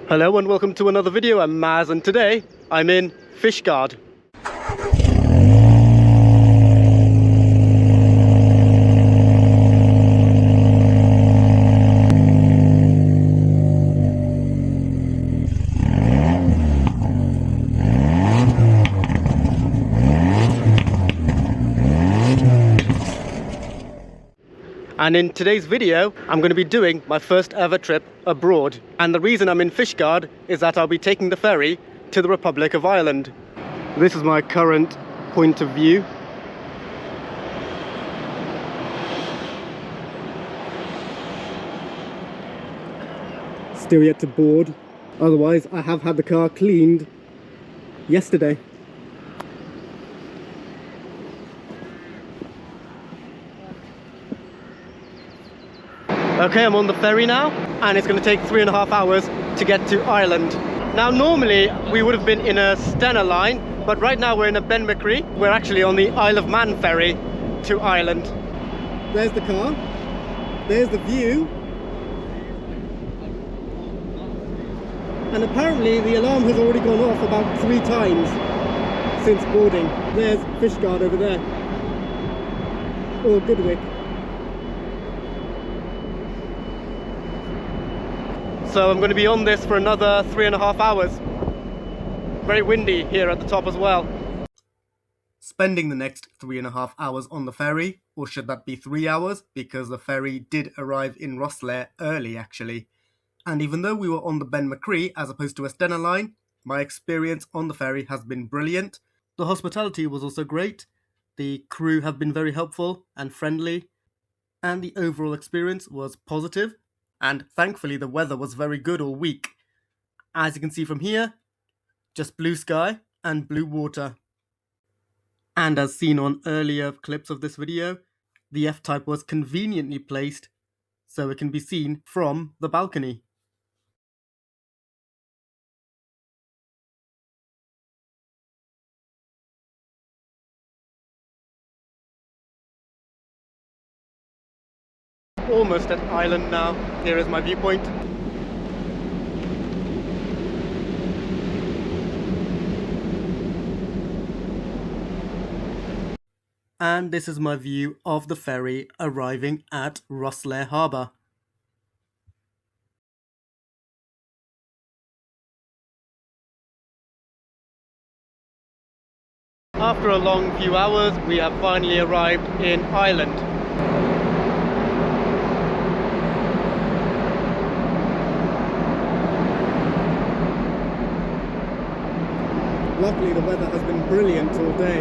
Hello and welcome to another video. I'm Maz and today I'm in Fishguard. And in today's video, I'm going to be doing my first ever trip abroad. And the reason I'm in Fishguard is that I'll be taking the ferry to the Republic of Ireland. This is my current point of view. Still yet to board. Otherwise, I have had the car cleaned yesterday. Okay, I'm on the ferry now, and it's going to take 3.5 hours to get to Ireland. Now, normally we would have been in a Stena line, but right now we're in a Ben Macree. We're actually on the Isle of Man ferry to Ireland. There's the car. There's the view. And apparently the alarm has already gone off about 3 times since boarding. There's Fishguard over there. Or Goodwick. So I'm going to be on this for another 3.5 hours. Very windy here at the top as well. Spending the next 3.5 hours on the ferry, or should that be 3 hours? Because the ferry did arrive in Rosslare early actually. And even though we were on the Ben Macree as opposed to a Stena line, my experience on the ferry has been brilliant. The hospitality was also great. The crew have been very helpful and friendly. And the overall experience was positive. And thankfully the weather was very good all week. As you can see from here, just blue sky and blue water. And as seen on earlier clips of this video, the F-Type was conveniently placed so it can be seen from the balcony. Almost at Ireland now. Here is my viewpoint. And this is my view of the ferry arriving at Rosslare Harbour. After a long few hours, we have finally arrived in Ireland. Luckily the weather has been brilliant all day.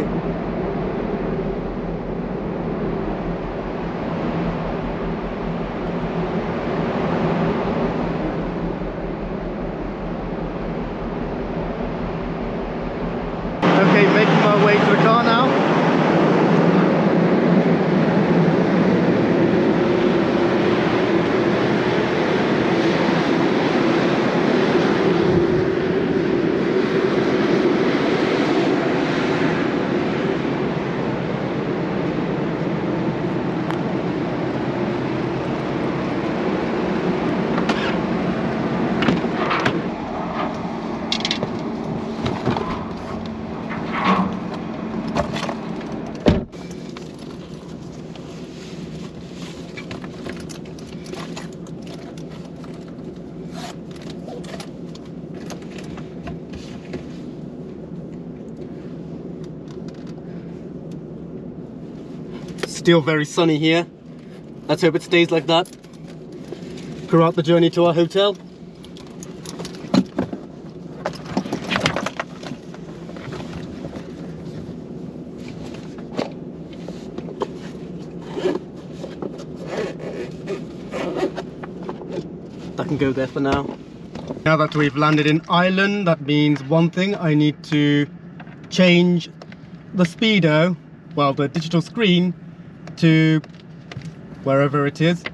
Okay, making my way to the car now. Still very sunny here. Let's hope it stays like that throughout the journey to our hotel. That can go there for now. Now that we've landed in Ireland, that means one thing: I need to change the speedo, well, the digital screen, to wherever it is,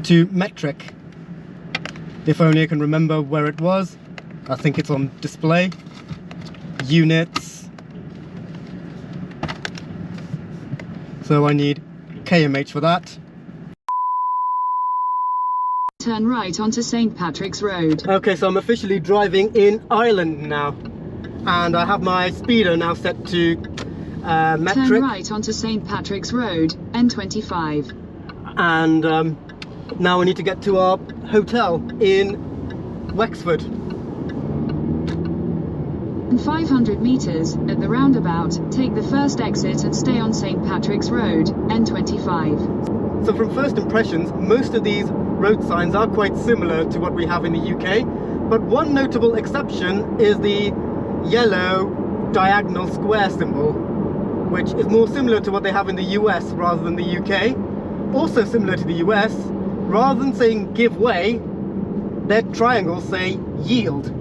to metric. If only I can remember where it was. I think it's on display, units. So I need KMH for that. Turn right onto St. Patrick's Road. Okay, so I'm officially driving in Ireland now. And I have my speedo now set to metric. Turn right onto St. Patrick's Road, N25. And now we need to get to our hotel in Wexford. In 500 meters, at the roundabout, take the first exit and stay on St. Patrick's Road, N25. So from first impressions, most of these road signs are quite similar to what we have in the UK, but one notable exception is the yellow diagonal square symbol, which is more similar to what they have in the US rather than the UK. Also similar to the US, rather than saying give way, their triangles say yield,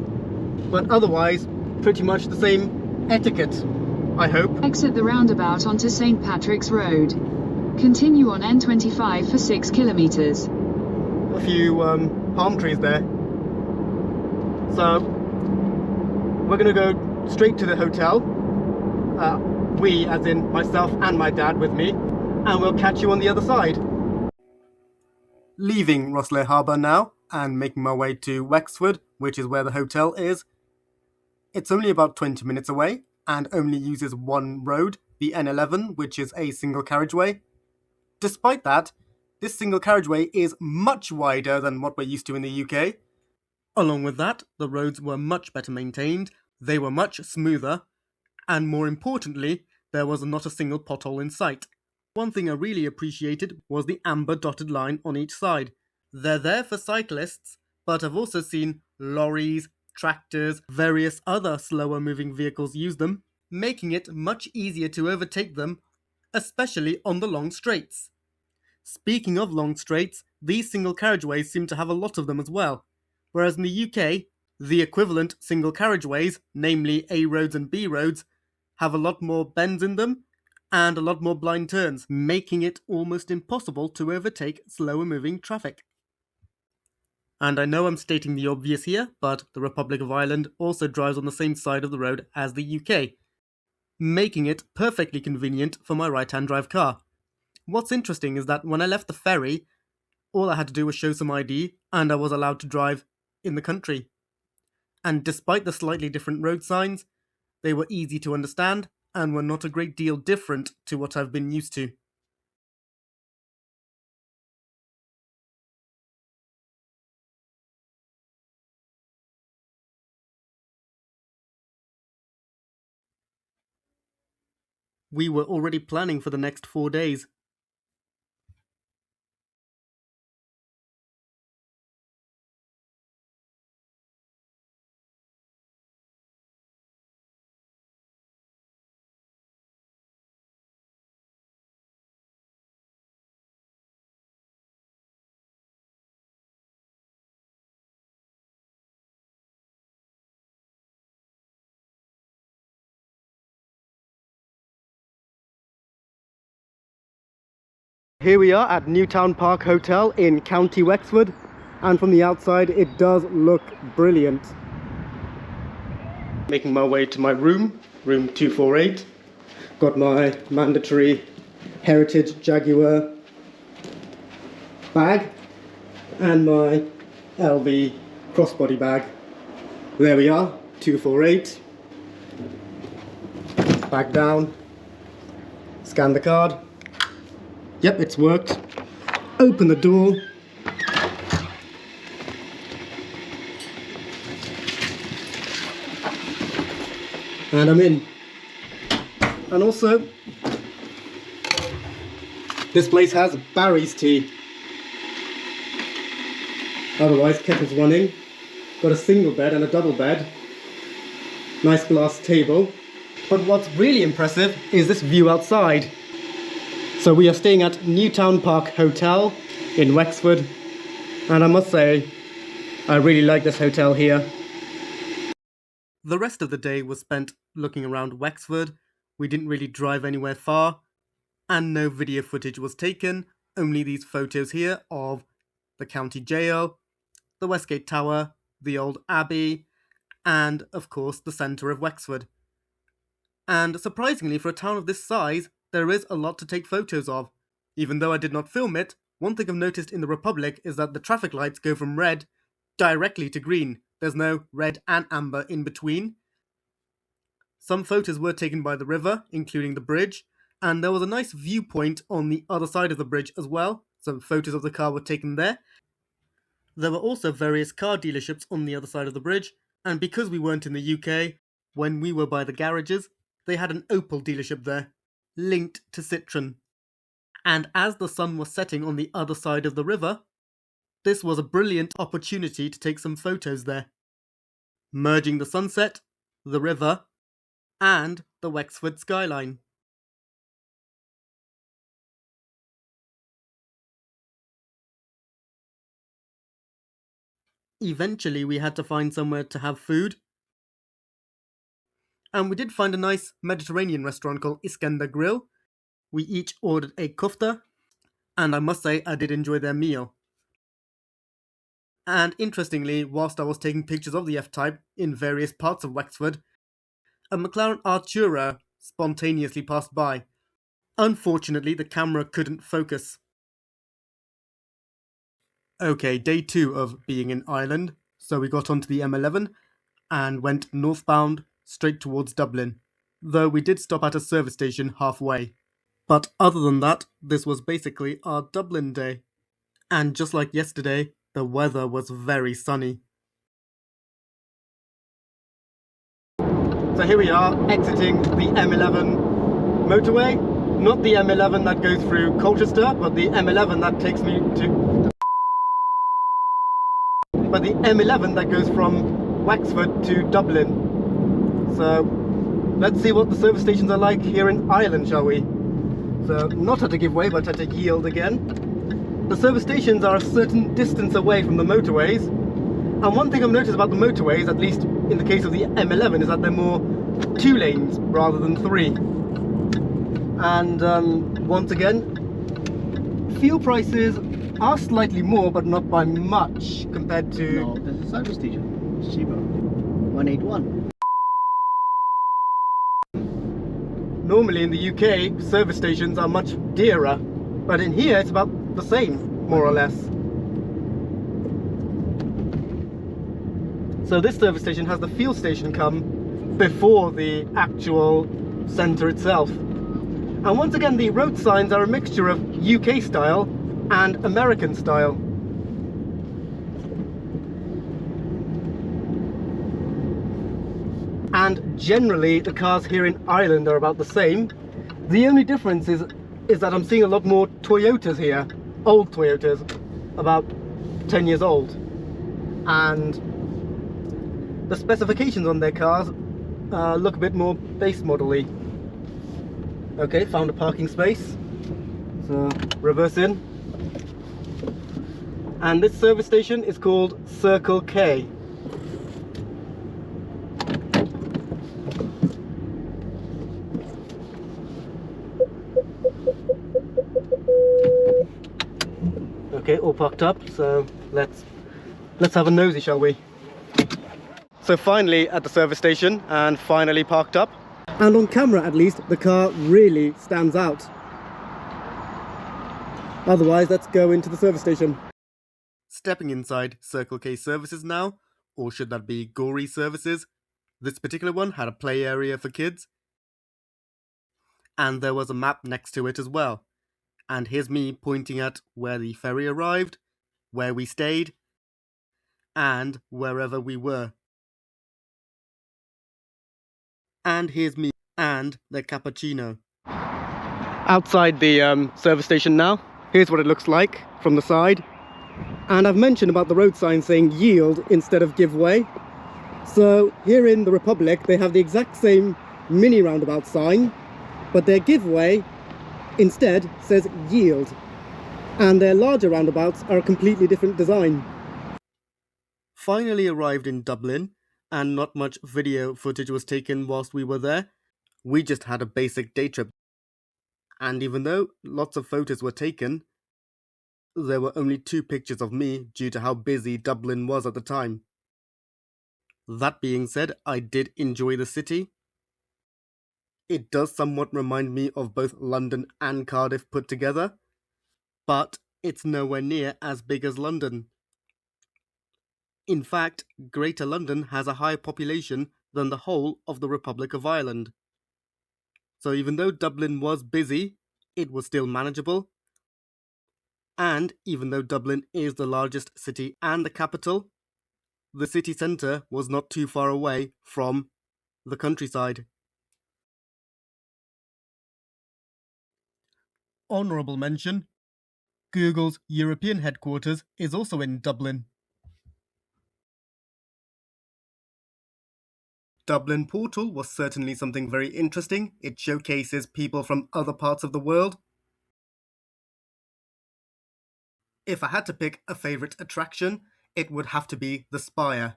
but otherwise pretty much the same etiquette, I hope. Exit the roundabout onto St. Patrick's Road. Continue on N25 for 6 kilometers. A few palm trees there. So we're going to go straight to the hotel. We, as in myself and my dad with me, and we'll catch you on the other side. Leaving Rosslare Harbour now and making my way to Wexford, which is where the hotel is. It's only about 20 minutes away and only uses one road, the N11, which is a single carriageway. Despite that, this single carriageway is much wider than what we're used to in the UK. Along with that, the roads were much better maintained, they were much smoother, and more importantly, there was not a single pothole in sight. One thing I really appreciated was the amber dotted line on each side. They're there for cyclists, but I've also seen lorries, tractors, various other slower moving vehicles use them, making it much easier to overtake them, especially on the long straights. Speaking of long straights, these single carriageways seem to have a lot of them as well, whereas in the UK, the equivalent single carriageways, namely A roads and B roads, have a lot more bends in them and a lot more blind turns, making it almost impossible to overtake slower moving traffic. And I know I'm stating the obvious here, but the Republic of Ireland also drives on the same side of the road as the UK, making it perfectly convenient for my right-hand drive car. What's interesting is that when I left the ferry, all I had to do was show some ID and I was allowed to drive in the country. And despite the slightly different road signs, they were easy to understand and were not a great deal different to what I've been used to. We were already planning for the next 4 days. Here we are at Newtown Park Hotel in County Wexford, and from the outside it does look brilliant. Making my way to my room 248. Got my mandatory Heritage Jaguar bag and my LV crossbody bag. There we are, 248. Back down, scan the card. Yep, it's worked. Open the door. And I'm in. And also, this place has Barry's tea. Otherwise, kettle's running. Got a single bed and a double bed. Nice glass table. But what's really impressive is this view outside. So we are staying at Newtown Park Hotel in Wexford, and I must say, I really like this hotel here. The rest of the day was spent looking around Wexford. We didn't really drive anywhere far, and no video footage was taken, only these photos here of the county jail, the Westgate Tower, the old abbey, and of course the centre of Wexford. And surprisingly, for a town of this size, there is a lot to take photos of. Even though I did not film it, One thing I've noticed in the Republic is that the traffic lights go from red directly to green. There's no red and amber in between. Some photos were taken by the river, including the bridge, and there was a nice viewpoint on the other side of the bridge as well. Some photos of the car were taken there. There were also various car dealerships on the other side of the bridge, and because we weren't in the UK, when we were by the garages, they had an Opel dealership there, linked to Citroën. And as the sun was setting on the other side of the river, this was a brilliant opportunity to take some photos there, merging the sunset, the river, and the Wexford skyline. Eventually, we had to find somewhere to have food, and we did find a nice Mediterranean restaurant called Iskender Grill. We each ordered a kofta, and I must say I did enjoy their meal. And interestingly, whilst I was taking pictures of the F-Type in various parts of Wexford, a McLaren Artura spontaneously passed by. Unfortunately, the camera couldn't focus. Okay, day 2 of being in Ireland, so we got onto the M11 and went northbound straight towards Dublin, though we did stop at a service station halfway. But other than that, this was basically our Dublin day. And just like yesterday, the weather was very sunny. So here we are, exiting the M11 motorway. Not the M11 that goes through Colchester, but the M11 that takes me to... But the M11 that goes from Wexford to Dublin. So let's see what the service stations are like here in Ireland, shall we? So not at a giveaway, but at a yield again. The service stations are a certain distance away from the motorways. And one thing I've noticed about the motorways, at least in the case of the M11, is that they're more 2 lanes rather than 3. And once again, fuel prices are slightly more, but not by much compared to... No, there's a service station. It's cheaper. 181. Normally in the UK, service stations are much dearer, but in here it's about the same, more or less. So this service station has the fuel station come before the actual centre itself. And once again, the road signs are a mixture of UK style and American style. And generally the cars here in Ireland are about the same. The only difference is that I'm seeing a lot more Toyotas here, old Toyotas, about 10 years old. And the specifications on their cars look a bit more base model-y. Okay, found a parking space. So reverse in. And this service station is called Circle K. Okay, all parked up, so let's have a nosy, shall we? So finally at the service station, and finally parked up. And on camera at least, the car really stands out. Otherwise, let's go into the service station. Stepping inside Circle K services now, or should that be Gory services? This particular one had a play area for kids. And there was a map next to it as well. And here's me pointing at where the ferry arrived, where we stayed, and wherever we were. And here's me and the cappuccino. Outside the service station now. Here's what it looks like from the side. And I've mentioned about the road sign saying yield instead of give way. So here in the Republic they have the exact same mini roundabout sign, but their give way instead says yield. And their larger roundabouts are a completely different design. Finally arrived in Dublin, and not much video footage was taken whilst we were there. We just had a basic day trip. And even though lots of photos were taken, there were only 2 pictures of me due to how busy Dublin was at the time. That being said, I did enjoy the city. It does somewhat remind me of both London and Cardiff put together, but it's nowhere near as big as London. In fact, Greater London has a higher population than the whole of the Republic of Ireland. So even though Dublin was busy, it was still manageable. And even though Dublin is the largest city and the capital, the city centre was not too far away from the countryside. Honourable mention: Google's European headquarters is also in Dublin. Dublin Portal was certainly something very interesting. It showcases people from other parts of the world. If I had to pick a favourite attraction, it would have to be the Spire.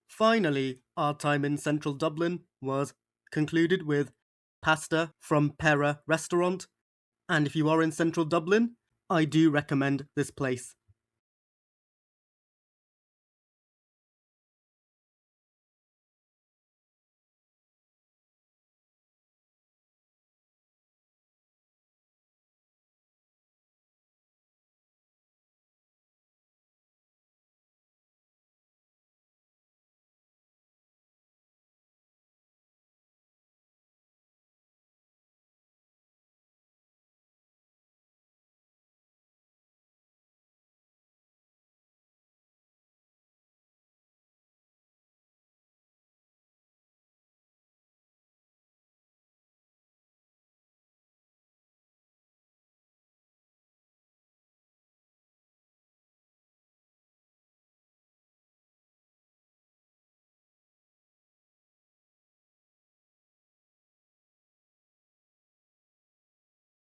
Finally, our time in central Dublin was concluded with pasta from Pera restaurant, and if you are in central Dublin, I do recommend this place.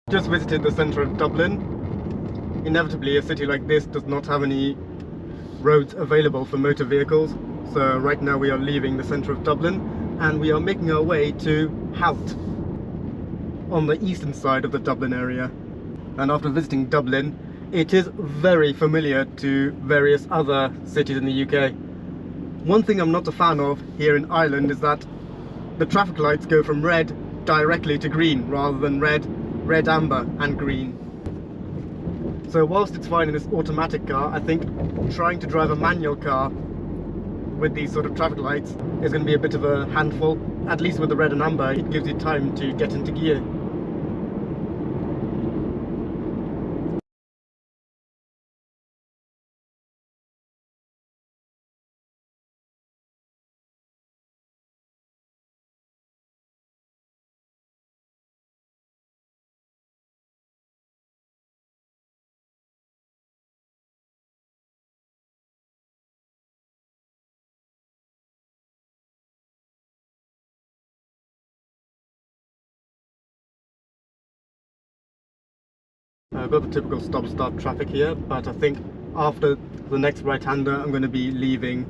Just visited the centre of Dublin. Inevitably, a city like this does not have any roads available for motor vehicles, so right now we are leaving the centre of Dublin and we are making our way to Hout on the eastern side of the Dublin area. And after visiting Dublin, it is very familiar to various other cities in the UK. One thing I'm not a fan of here in Ireland is that the traffic lights go from red directly to green rather than red, amber and green. So whilst it's fine in this automatic car, I think trying to drive a manual car with these sort of traffic lights is going to be a bit of a handful. At least with the red and amber, it gives you time to get into gear. I've got the typical stop-start traffic here, but I think after the next right-hander I'm going to be leaving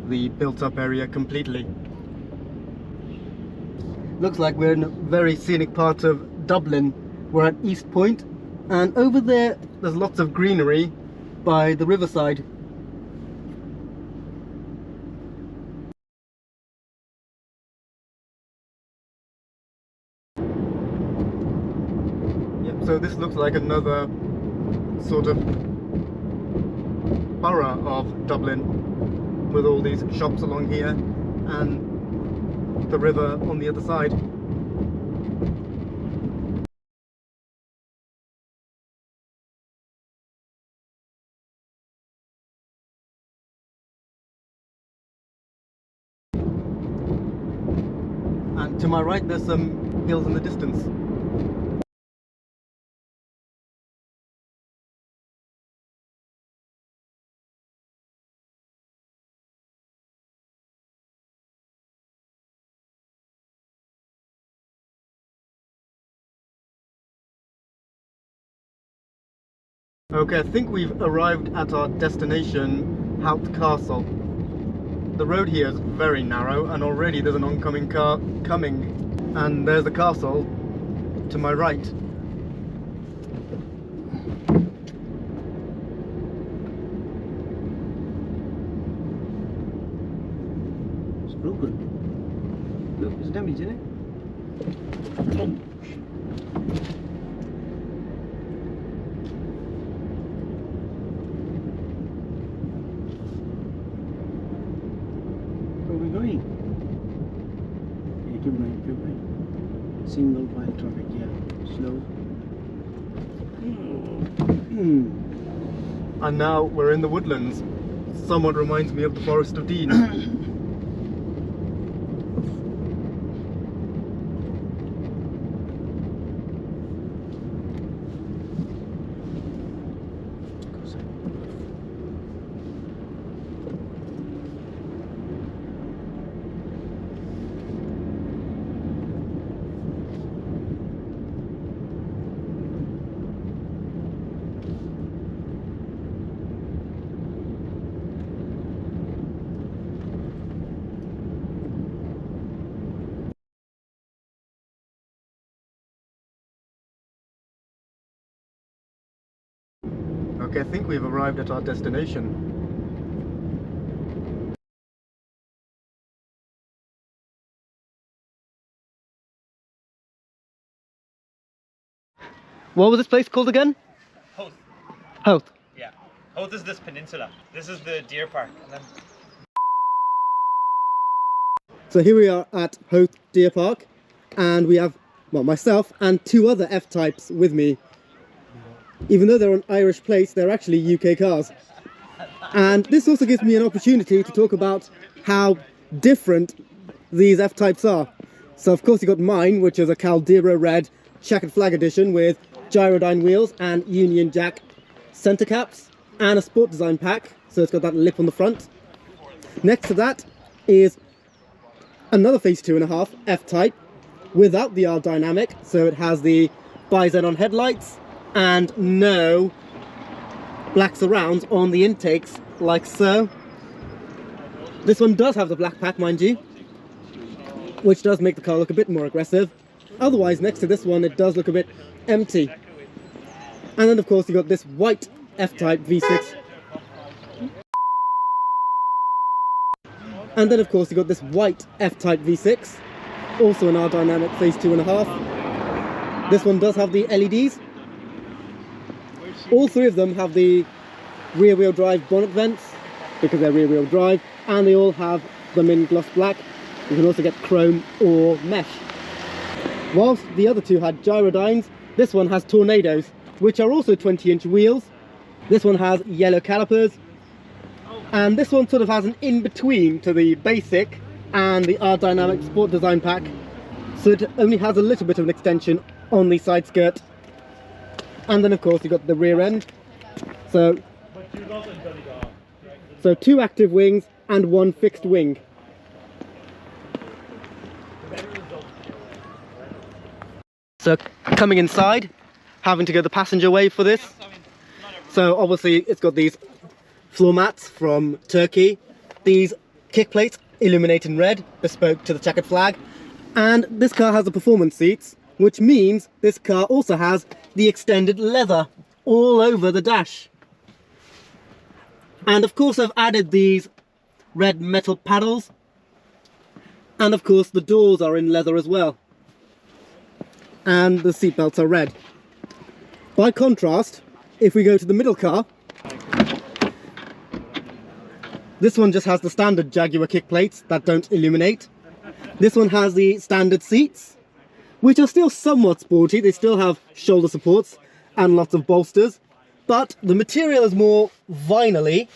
the built-up area completely. Looks like we're in a very scenic part of Dublin. We're at East Point, and over there there's lots of greenery by the riverside. So this looks like another sort of borough of Dublin with all these shops along here and the river on the other side. And to my right there's some hills in the distance. Okay, I think we've arrived at our destination, Hout Castle. The road here is very narrow and already there's an oncoming car coming. And there's the castle to my right. It's broken. Look, there's damage in it. going. Yeah, keep going, keep going. Single file traffic, yeah. Slow. And now we're in the woodlands. Somewhat reminds me of the Forest of Dean. Okay, I think we've arrived at our destination. What was this place called again? Hoth. Hoth. Yeah. Hoth is this peninsula. This is the deer park. And then So here we are at Hoth Deer Park, and we have, well, myself and two other F-Types with me. Even though they're on Irish plates, they're actually UK cars. And this also gives me an opportunity to talk about how different these F-Types are. So of course you got mine, which is a Caldera Red checkered flag edition with Gyrodyne wheels and Union Jack center caps, and a sport design pack, so it's got that lip on the front. Next to that is another Phase 2.5 F-Type without the R dynamic, so it has the bi-xenon headlights and no black surrounds on the intakes like so. This one does have the black pack, mind you, which does make the car look a bit more aggressive. Otherwise, next to this one, it does look a bit empty. And then of course you've got this white F-Type V6. And then of course you've got this white F-Type V6, also an R-Dynamic Phase 2.5. This one does have the LEDs. All three of them have the rear-wheel drive bonnet vents, because they're rear-wheel drive, and they all have them in gloss black. You can also get chrome or mesh. Whilst the other two had Gyrodynes, this one has Tornadoes, which are also 20-inch wheels. This one has yellow calipers, and this one sort of has an in-between to the basic and the R-Dynamic Sport Design Pack, so it only has a little bit of an extension on the side skirt. And then of course you've got the rear end, so two active wings and one fixed wing. So coming inside, having to go the passenger way for this. So obviously it's got these floor mats from Turkey, these kick plates illuminate in red, bespoke to the checkered flag, and this car has the performance seats, which means this car also has the extended leather all over the dash. And of course I've added these red metal paddles, and of course the doors are in leather as well, and the seat belts are red. By contrast, if we go to the middle car, this one just has the standard Jaguar kick plates that don't illuminate. This one has the standard seats, which are still somewhat sporty. They still have shoulder supports and lots of bolsters, but the material is more vinyl-y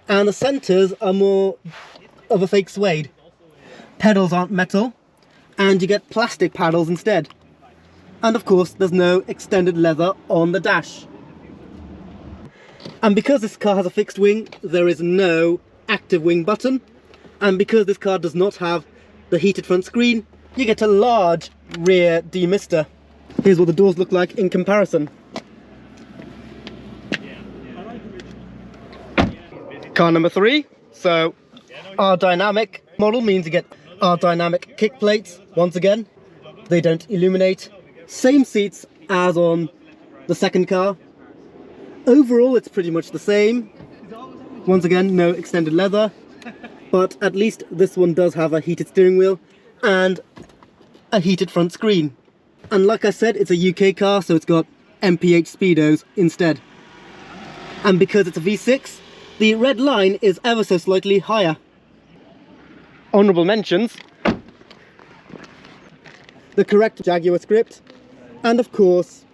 and the centres are more of a fake suede. Pedals aren't metal, and you get plastic paddles instead. And of course there's no extended leather on the dash. And because this car has a fixed wing, there is no active wing button, and because this car does not have the heated front screen, you get a large rear demister. Here's what the doors look like in comparison. Car number 3, so R-Dynamic model means you get R-Dynamic kick plates. Once again, they don't illuminate. Same seats as on the second car. Overall it's pretty much the same. Once again, no extended leather, but at least this one does have a heated steering wheel and a heated front screen. And like I said, it's a UK car, so it's got MPH speedos instead. And because it's a V6, the red line is ever so slightly higher. honourable mentions, the correct Jaguar script, and of course,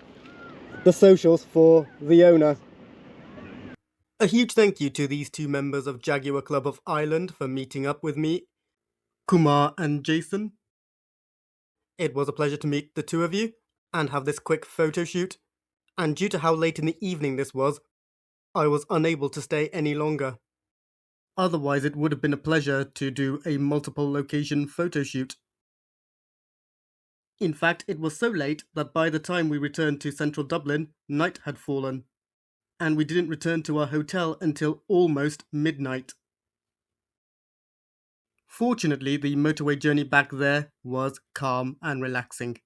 the socials for the owner. A huge thank you to these two members of Jaguar Club of Ireland for meeting up with me, Kumar and Jason. It was a pleasure to meet the two of you and have this quick photo shoot, and due to how late in the evening this was, I was unable to stay any longer. Otherwise, it would have been a pleasure to do a multiple location photo shoot. In fact, it was so late that by the time we returned to central Dublin, night had fallen, and we didn't return to our hotel until almost midnight. Fortunately, the motorway journey back there was calm and relaxing.